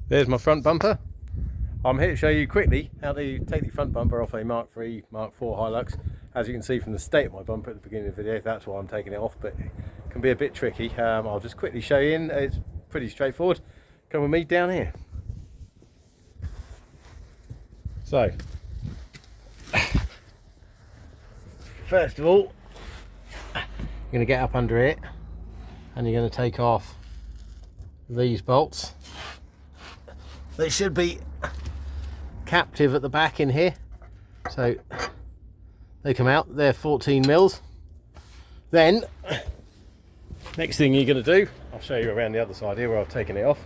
There's my front bumper. I'm here to show you quickly how to take the front bumper off a Mark III, Mark IV Hilux. As you can see from the state of my bumper at the beginning of the video, that's why I'm taking it off, but it can be a bit tricky. I'll just quickly show you in. It's pretty straightforward. Come with me down here. So, first of all, you're going to get up under it and you're going to take off these bolts. They should be captive at the back in here, so they come out. They're 14 mils. Then next thing you're going to do, I'll show you around the other side here where I've taken it off.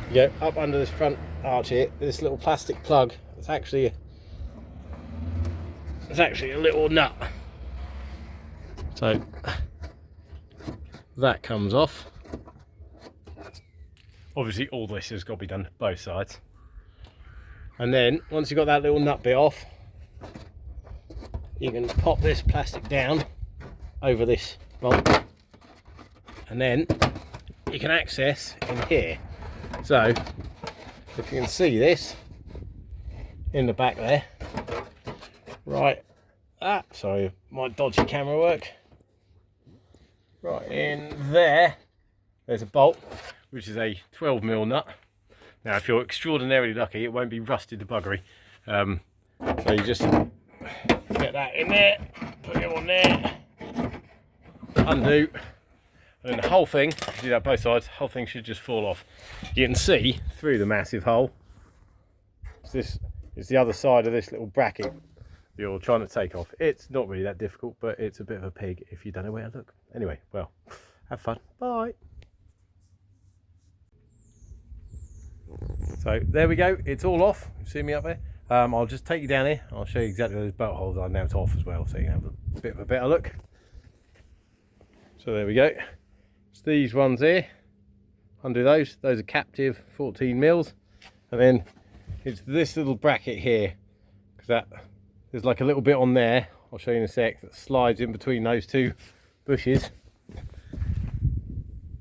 You go up under this front arch here, this little plastic plug. It's actually a little nut. So that comes off. Obviously all this has got to be done both sides. And then once you've got that little nut bit off, you can pop this plastic down over this bolt, and then you can access in here. So if you can see this in the back there, right, sorry, my dodgy camera work. Right in there, there's a bolt, which is a 12mm nut. Now, if you're extraordinarily lucky, it won't be rusted to buggery. So you just get that in there, put it on there, undo, and then the whole thing, if you do that both sides, the whole thing should just fall off. You can see through the massive hole. This is the other side of this little bracket you're trying to take off. It's not really that difficult, but it's a bit of a pig if you don't know where to look. Anyway, well, have fun. Bye. So there we go. It's all off. You see me up there? I'll just take you down here. I'll show you exactly where those bolt holes are. Now it's off as well, so you can have a bit of a better look. So there we go. It's these ones here. Undo those. Those are captive 14 mils, and then it's this little bracket here, because that there's like a little bit on there, I'll show you in a sec, that slides in between those two bushes.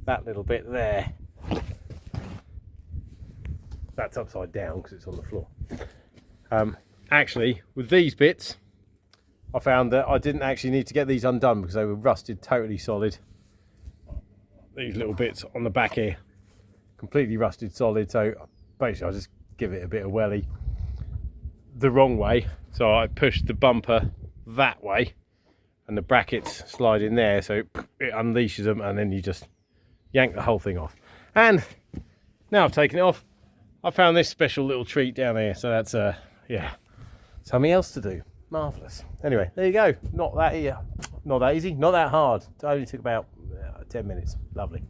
That little bit there, that's upside down because it's on the floor. Actually, with these bits, I found that I didn't actually need to get these undone because they were rusted totally solid. These little bits on the back here, completely rusted solid, so basically I just give it a bit of welly the wrong way. So I pushed the bumper that way and the brackets slide in there, so it unleashes them, and then you just yank the whole thing off. And now I've taken it off, I found this special little treat down here, so that's yeah, something else to do. Marvellous. Anyway, there you go. Not that easy, not that hard. It only took about 10 minutes. Lovely.